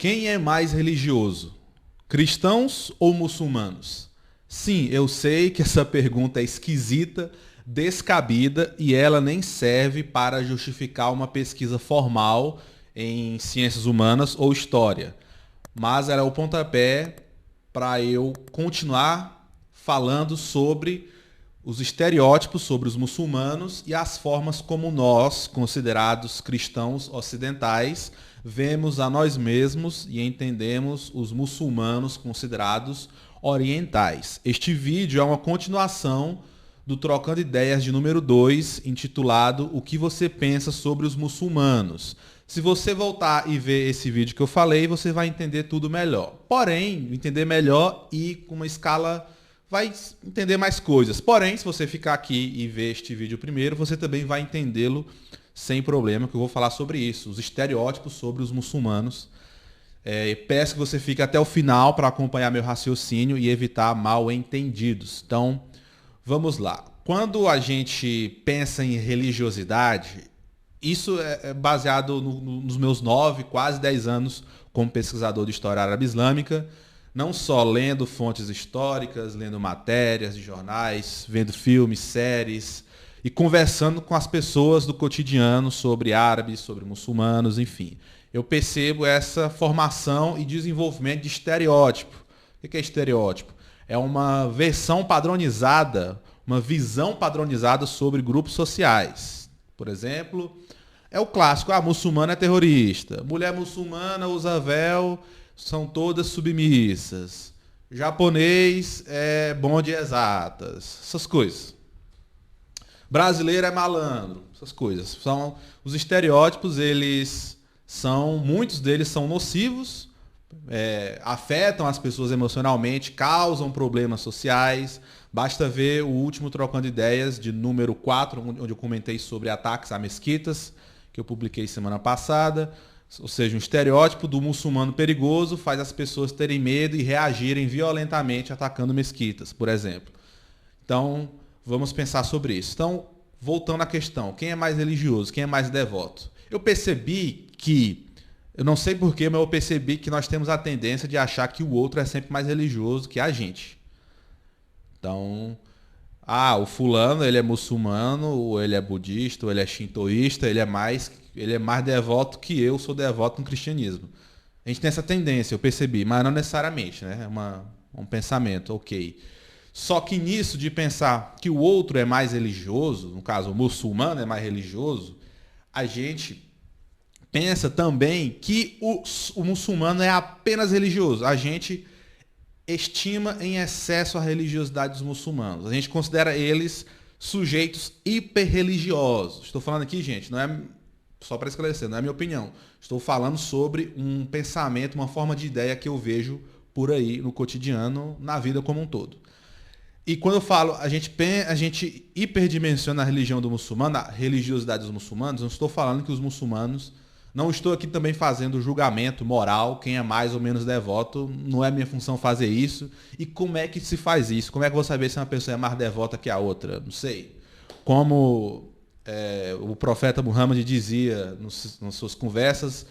Quem é mais religioso? Cristãos ou muçulmanos? Sim, eu sei que essa pergunta é esquisita, descabida e ela nem serve para justificar uma pesquisa formal em ciências humanas ou história. Mas ela é o pontapé para eu continuar falando sobre os estereótipos sobre os muçulmanos e as formas como nós, considerados cristãos ocidentais, vemos a nós mesmos e entendemos os muçulmanos considerados orientais. Este vídeo é uma continuação do Trocando Ideias de número 2, intitulado O que você pensa sobre os muçulmanos. Se você voltar e ver esse vídeo que eu falei, você vai entender tudo melhor. Porém, entender melhor e com uma escala vai entender mais coisas. Porém, se você ficar aqui e ver este vídeo primeiro, você também vai entendê-lo sem problema, que eu vou falar sobre isso, os estereótipos sobre os muçulmanos. Peço que você fique até o final para acompanhar meu raciocínio e evitar mal entendidos. Então, vamos lá. Quando a gente pensa em religiosidade, isso é baseado nos meus 9, quase 10 anos como pesquisador de história árabe islâmica, não só lendo fontes históricas, lendo matérias de jornais, vendo filmes, séries e conversando com as pessoas do cotidiano sobre árabes, sobre muçulmanos, enfim. Eu percebo essa formação e desenvolvimento de estereótipo. O que é estereótipo? É uma versão padronizada, uma visão padronizada sobre grupos sociais. Por exemplo, é o clássico, muçulmano é terrorista, mulher muçulmana usa véu, são todas submissas. Japonês é bom de exatas. Essas coisas. Brasileiro é malandro. Essas coisas. São os estereótipos, muitos deles são nocivos, afetam as pessoas emocionalmente, causam problemas sociais. Basta ver o último Trocando Ideias de número 4, onde eu comentei sobre ataques a mesquitas, que eu publiquei semana passada. Ou seja, um estereótipo do muçulmano perigoso faz as pessoas terem medo e reagirem violentamente atacando mesquitas, por exemplo. Então, vamos pensar sobre isso. Então, voltando à questão, quem é mais religioso, quem é mais devoto? Eu não sei porquê, mas eu percebi que nós temos a tendência de achar que o outro é sempre mais religioso que a gente. Então, o fulano, ele é muçulmano, ou ele é budista, ou ele é shintoísta, ele é mais devoto que eu sou devoto no cristianismo. A gente tem essa tendência, eu percebi, mas não necessariamente, né? É um pensamento, ok. Só que nisso de pensar que o outro é mais religioso, no caso o muçulmano é mais religioso, a gente pensa também que o muçulmano é apenas religioso. A gente estima em excesso a religiosidade dos muçulmanos. A gente considera eles sujeitos hiperreligiosos. Estou falando aqui, gente, não é só para esclarecer, não é minha opinião. Estou falando sobre um pensamento, uma forma de ideia que eu vejo por aí no cotidiano, na vida como um todo. E quando eu falo, a gente hiperdimensiona a religião do muçulmano, a religiosidade dos muçulmanos, não estou falando que os muçulmanos... Não estou aqui também fazendo julgamento moral, quem é mais ou menos devoto, não é minha função fazer isso. E como é que se faz isso? Como é que eu vou saber se uma pessoa é mais devota que a outra? Não sei. Como o profeta Muhammad dizia nas suas conversas,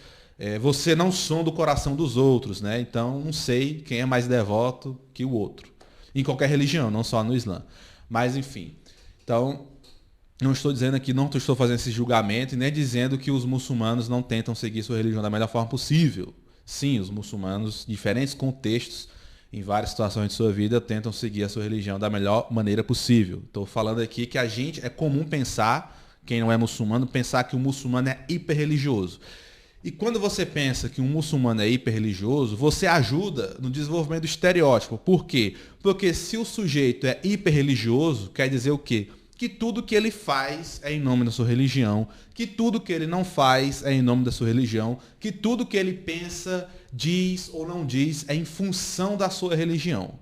você não sonda o coração dos outros, né? Então não sei quem é mais devoto que o outro. Em qualquer religião, não só no Islã. Mas enfim. Então... Não estou dizendo aqui, não estou fazendo esse julgamento e nem dizendo que os muçulmanos não tentam seguir sua religião da melhor forma possível. Sim, os muçulmanos, em diferentes contextos, em várias situações de sua vida, tentam seguir a sua religião da melhor maneira possível. Estou falando aqui que é comum pensar, quem não é muçulmano, pensar que o muçulmano é hiperreligioso. E quando você pensa que um muçulmano é hiperreligioso, você ajuda no desenvolvimento do estereótipo. Por quê? Porque se o sujeito é hiperreligioso, quer dizer o quê? Que tudo que ele faz é em nome da sua religião, que tudo que ele não faz é em nome da sua religião, que tudo que ele pensa, diz ou não diz é em função da sua religião.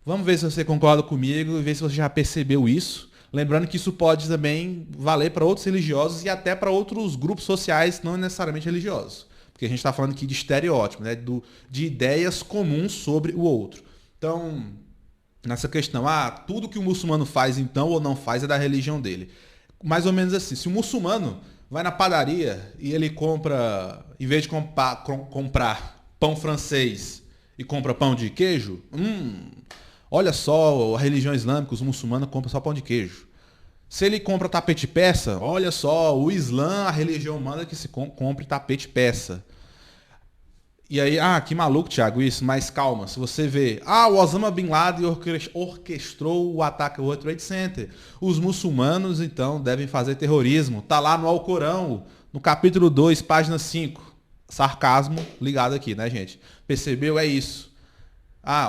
Vamos ver se você concorda comigo e ver se você já percebeu isso. Lembrando que isso pode também valer para outros religiosos e até para outros grupos sociais não necessariamente religiosos. Porque a gente está falando aqui de estereótipo, né? De ideias comuns sobre o outro. Então... nessa questão, tudo que o muçulmano faz então ou não faz é da religião dele. Mais ou menos assim, se o muçulmano vai na padaria e ele compra, em vez de comprar pão francês e compra pão de queijo, olha só, a religião islâmica, os muçulmanos compram só pão de queijo. Se ele compra tapete peça, olha só, o Islã, a religião manda que se compre tapete peça. E aí, que maluco, Thiago, isso, mas calma, se você vê, o Osama Bin Laden orquestrou o ataque ao World Trade Center. Os muçulmanos, então, devem fazer terrorismo. Tá lá no Alcorão, no capítulo 2, página 5. Sarcasmo ligado aqui, né, gente? Percebeu? É isso.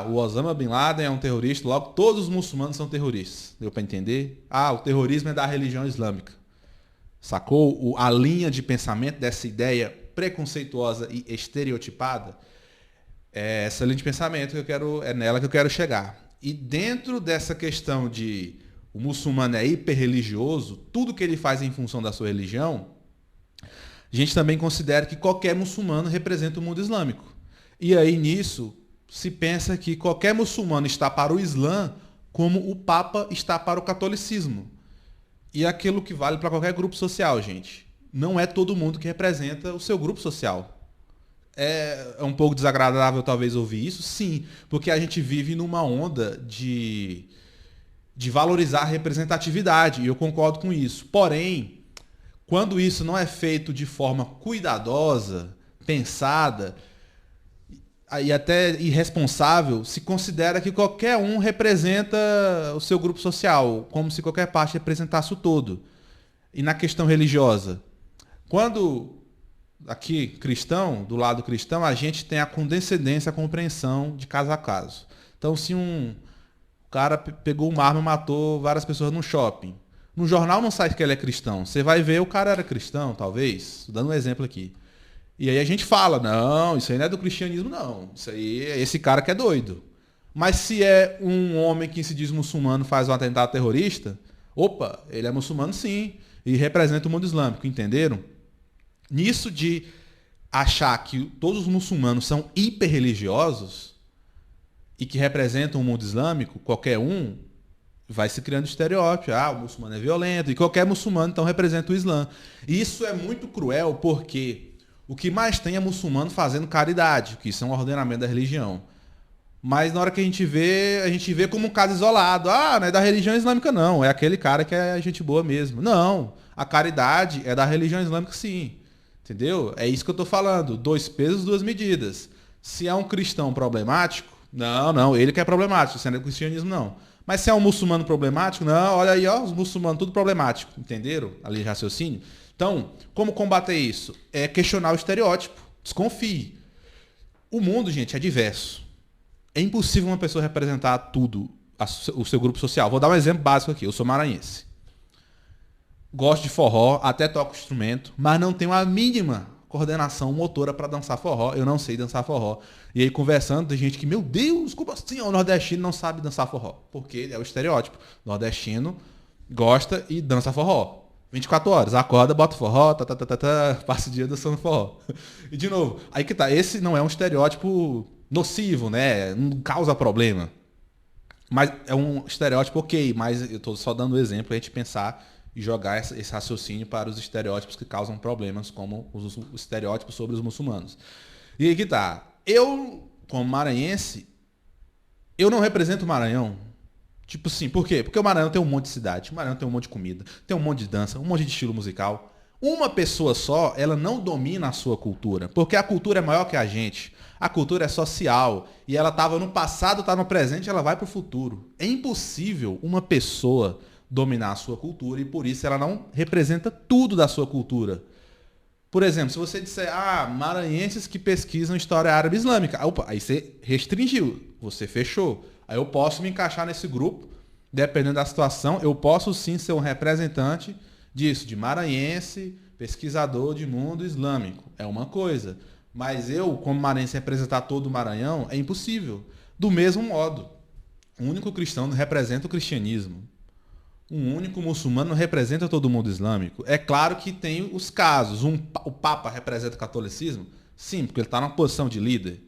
O Osama Bin Laden é um terrorista, logo todos os muçulmanos são terroristas. Deu para entender? O terrorismo é da religião islâmica. Sacou a linha de pensamento dessa ideia preconceituosa e estereotipada? É essa linha de pensamento que é nela que eu quero chegar. E dentro dessa questão de o muçulmano é hiperreligioso, tudo que ele faz em função da sua religião, a gente também considera que qualquer muçulmano representa o mundo islâmico. E aí nisso se pensa que qualquer muçulmano está para o Islã como o Papa está para o catolicismo. E aquilo que vale para qualquer grupo social, gente. Não é todo mundo que representa o seu grupo social. É um pouco desagradável talvez ouvir isso? Sim, porque a gente vive numa onda de valorizar a representatividade, e eu concordo com isso. Porém, quando isso não é feito de forma cuidadosa, pensada, e até irresponsável, se considera que qualquer um representa o seu grupo social, como se qualquer parte representasse o todo. E na questão religiosa, quando aqui cristão, do lado cristão, a gente tem a condescendência, a compreensão de caso a caso. Então, se um cara pegou uma arma e matou várias pessoas no shopping, no jornal não sai que ele é cristão. Você vai ver, o cara era cristão, talvez, dando um exemplo aqui. E aí a gente fala, não, isso aí não é do cristianismo, não. Isso aí é esse cara que é doido. Mas se é um homem que se diz muçulmano faz um atentado terrorista, opa, ele é muçulmano sim, e representa o mundo islâmico, entenderam? Nisso de achar que todos os muçulmanos são hiperreligiosos e que representam o mundo islâmico, qualquer um, vai se criando estereótipo. O muçulmano é violento, e qualquer muçulmano então representa o Islã. E isso é muito cruel porque o que mais tem é muçulmano fazendo caridade, que isso é um ordenamento da religião. Mas na hora que a gente vê como um caso isolado. Não é da religião islâmica, não. É aquele cara que é gente boa mesmo. Não. A caridade é da religião islâmica, sim. Entendeu? É isso que eu estou falando. 2 pesos, 2 medidas. Se é um cristão problemático, não, ele que é problemático. Se não é do cristianismo, não. Mas se é um muçulmano problemático, não, olha aí, os muçulmanos, tudo problemático. Entenderam? Ali de raciocínio. Então, como combater isso? É questionar o estereótipo. Desconfie. O mundo, gente, é diverso. É impossível uma pessoa representar tudo, o seu grupo social. Vou dar um exemplo básico aqui. Eu sou maranhense. Gosto de forró, até toco instrumento, mas não tenho a mínima coordenação motora para dançar forró. Eu não sei dançar forró. E aí, conversando, tem gente que, meu Deus, como assim? O nordestino não sabe dançar forró. Porque é o estereótipo. O nordestino gosta e dança forró. 24 horas, acorda, bota forró, passa o dia dançando forró. E de novo, aí que tá, esse não é um estereótipo nocivo, né? Não causa problema. Mas é um estereótipo ok, mas eu tô só dando um exemplo pra gente pensar e jogar esse raciocínio para os estereótipos que causam problemas, como os estereótipos sobre os muçulmanos. E aí que tá, eu, como maranhense, eu não represento o Maranhão. Tipo assim, por quê? Porque o Maranhão tem um monte de cidade, o Maranhão tem um monte de comida, tem um monte de dança, um monte de estilo musical. Uma pessoa só, ela não domina a sua cultura, porque a cultura é maior que a gente. A cultura é social e ela estava no passado, está no presente, ela vai para o futuro. É impossível uma pessoa dominar a sua cultura e por isso ela não representa tudo da sua cultura. Por exemplo, se você disser, maranhenses que pesquisam história árabe islâmica, opa, aí você restringiu, você fechou. Aí eu posso me encaixar nesse grupo, dependendo da situação, eu posso sim ser um representante disso, de maranhense, pesquisador de mundo islâmico. É uma coisa. Mas eu, como maranhense, representar todo o Maranhão é impossível. Do mesmo modo, o único cristão não representa o cristianismo. Um único muçulmano não representa todo o mundo islâmico. É claro que tem os casos. O Papa representa o catolicismo? Sim, porque ele está numa posição de líder.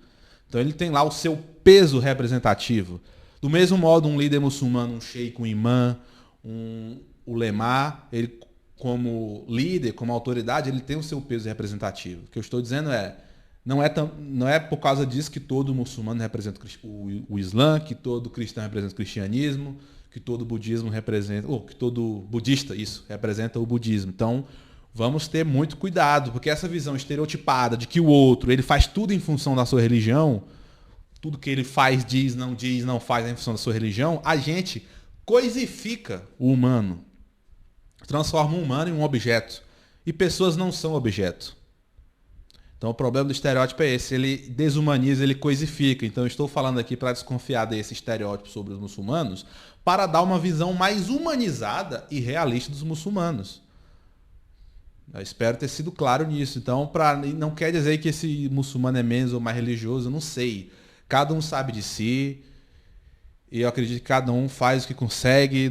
Então ele tem lá o seu peso representativo. Do mesmo modo, um líder muçulmano, um sheik, um imã, um ulemá, ele como líder, como autoridade, ele tem o seu peso representativo. O que eu estou dizendo não é por causa disso que todo muçulmano representa o Islã, que todo cristão representa o cristianismo, que todo budismo representa, ou que todo budista, isso, representa o budismo. Então, vamos ter muito cuidado, porque essa visão estereotipada de que o outro, ele faz tudo em função da sua religião, tudo que ele faz, diz, não faz em função da sua religião, a gente coisifica o humano. Transforma o humano em um objeto. E pessoas não são objeto. Então o problema do estereótipo é esse, ele desumaniza, ele coisifica. Então eu estou falando aqui para desconfiar desse estereótipo sobre os muçulmanos, para dar uma visão mais humanizada e realista dos muçulmanos. Eu espero ter sido claro nisso. Então, não quer dizer que esse muçulmano é menos ou mais religioso, eu não sei. Cada um sabe de si. E eu acredito que cada um faz o que consegue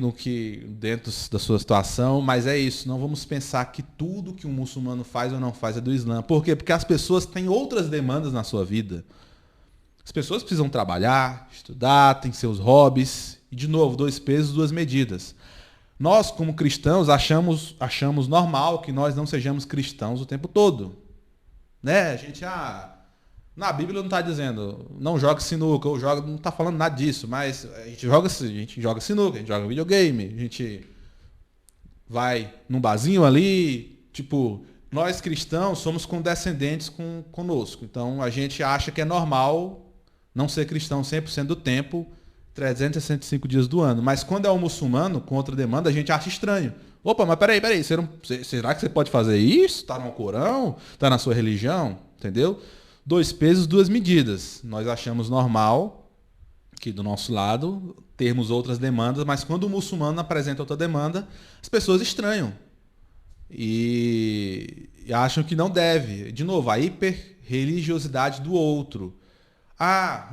dentro da sua situação, mas é isso, não vamos pensar que tudo que um muçulmano faz ou não faz é do Islã. Por quê? Porque as pessoas têm outras demandas na sua vida. As pessoas precisam trabalhar, estudar, têm seus hobbies. E, de novo, 2 pesos, 2 medidas. Nós, como cristãos, achamos normal que nós não sejamos cristãos o tempo todo. Né? A gente, na Bíblia não está dizendo, não joga sinuca, ou joga, não está falando nada disso, mas a gente joga sinuca, a gente joga videogame, a gente vai num barzinho ali, tipo, nós cristãos somos condescendentes conosco, então a gente acha que é normal não ser cristão 100% do tempo, 365 dias do ano, mas quando é um muçulmano, com outra demanda, a gente acha estranho. Opa, mas peraí, será que você pode fazer isso? Está no Corão? Está na sua religião? Entendeu? 2 pesos, 2 medidas. Nós achamos normal, que do nosso lado, termos outras demandas, mas quando o muçulmano apresenta outra demanda, as pessoas estranham. E acham que não deve. De novo, a hiperreligiosidade do outro.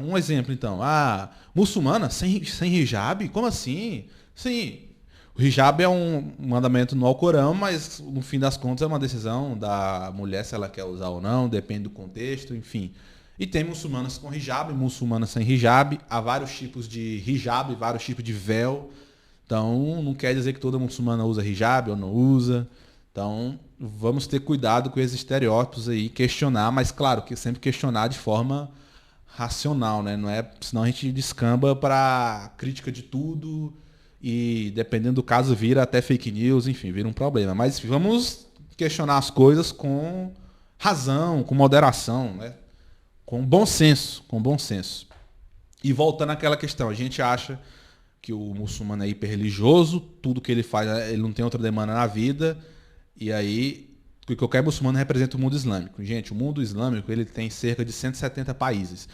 Um exemplo então. Muçulmana sem hijab? Como assim? Sim, o hijab é um mandamento no Alcorão, mas no fim das contas é uma decisão da mulher se ela quer usar ou não, depende do contexto, enfim. E tem muçulmanas com hijab, muçulmanas sem hijab, há vários tipos de hijab, vários tipos de véu. Então não quer dizer que toda muçulmana usa hijab ou não usa. Então vamos ter cuidado com esses estereótipos aí, questionar, mas claro, que sempre questionar de forma racional, né? Não é, senão a gente descamba para crítica de tudo. E dependendo do caso vira até fake news, enfim, vira um problema. Mas vamos questionar as coisas com razão, com moderação, né? Com bom senso, E voltando àquela questão, a gente acha que o muçulmano é hiperreligioso, tudo que ele faz, ele não tem outra demanda na vida, e aí que qualquer muçulmano representa o mundo islâmico. Gente, o mundo islâmico ele tem cerca de 170 países.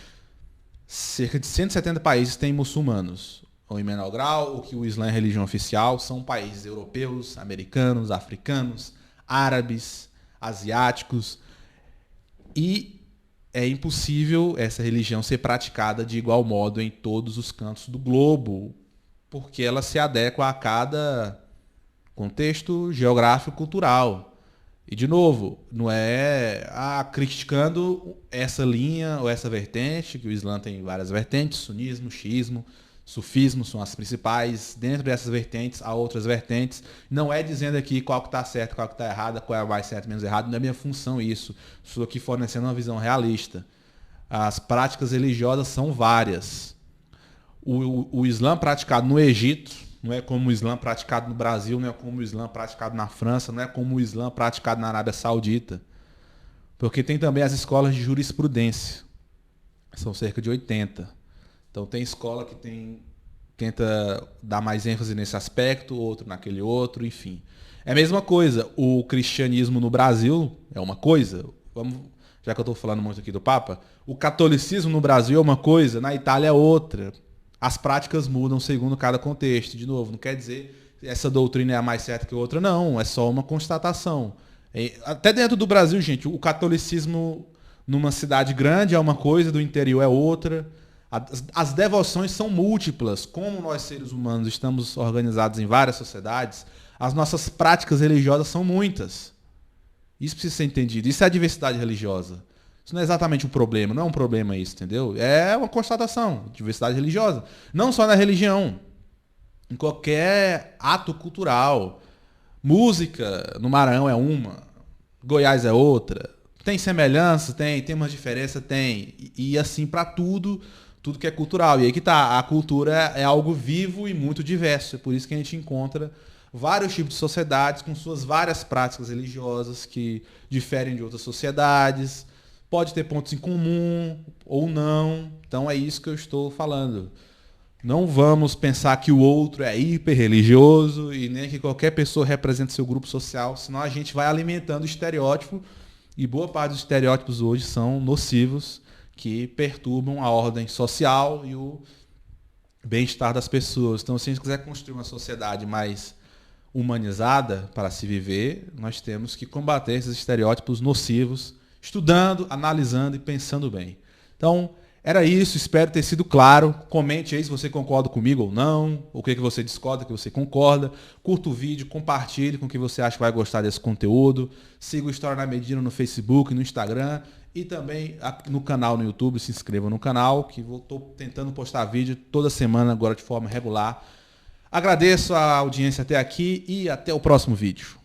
Cerca de 170 países têm muçulmanos. Ou em menor grau, o que o Islã é religião oficial, são países europeus, americanos, africanos, árabes, asiáticos. E é impossível essa religião ser praticada de igual modo em todos os cantos do globo, porque ela se adequa a cada contexto geográfico cultural. E, de novo, não é criticando essa linha ou essa vertente, que o Islã tem várias vertentes, sunismo, xiismo, sufismo são as principais. Dentro dessas vertentes, há outras vertentes. Não é dizendo aqui qual que está certo, qual que está errado, qual é mais certo, menos errado. Não é minha função isso. Estou aqui fornecendo uma visão realista. As práticas religiosas são várias. O Islã praticado no Egito não é como o Islã praticado no Brasil, não é como o Islã praticado na França, não é como o Islã praticado na Arábia Saudita. Porque tem também as escolas de jurisprudência. São cerca de 80. Então tem escola que tenta dar mais ênfase nesse aspecto, outro naquele outro, enfim. É a mesma coisa. O cristianismo no Brasil é uma coisa. Já que eu estou falando muito aqui do Papa, o catolicismo no Brasil é uma coisa, na Itália é outra. As práticas mudam segundo cada contexto. De novo, não quer dizer que essa doutrina é a mais certa que a outra, não. É só uma constatação. Até dentro do Brasil, gente, o catolicismo numa cidade grande é uma coisa, do interior é outra. As devoções são múltiplas. Como nós, seres humanos, estamos organizados em várias sociedades, as nossas práticas religiosas são muitas. Isso precisa ser entendido. Isso é a diversidade religiosa. Isso não é exatamente um problema. Não é um problema isso, entendeu? É uma constatação. Diversidade religiosa. Não só na religião. Em qualquer ato cultural. Música no Maranhão é uma, Goiás é outra. Tem semelhança? Tem umas diferenças? Tem. E assim para tudo, tudo que é cultural. E aí que tá, a cultura é algo vivo e muito diverso. É por isso que a gente encontra vários tipos de sociedades com suas várias práticas religiosas que diferem de outras sociedades. Pode ter pontos em comum ou não. Então é isso que eu estou falando. Não vamos pensar que o outro é hiper religioso e nem que qualquer pessoa represente seu grupo social, senão a gente vai alimentando o estereótipo, e boa parte dos estereótipos hoje são nocivos, que perturbam a ordem social e o bem-estar das pessoas. Então, se a gente quiser construir uma sociedade mais humanizada para se viver, nós temos que combater esses estereótipos nocivos, estudando, analisando e pensando bem. Então, era isso, espero ter sido claro. Comente aí se você concorda comigo ou não, o que você discorda, o que você concorda. Curta o vídeo, compartilhe com quem você acha que vai gostar desse conteúdo. Siga o História na Medina no Facebook, no Instagram e também no canal no YouTube. Se inscreva no canal, que estou tentando postar vídeo toda semana agora de forma regular. Agradeço a audiência até aqui e até o próximo vídeo.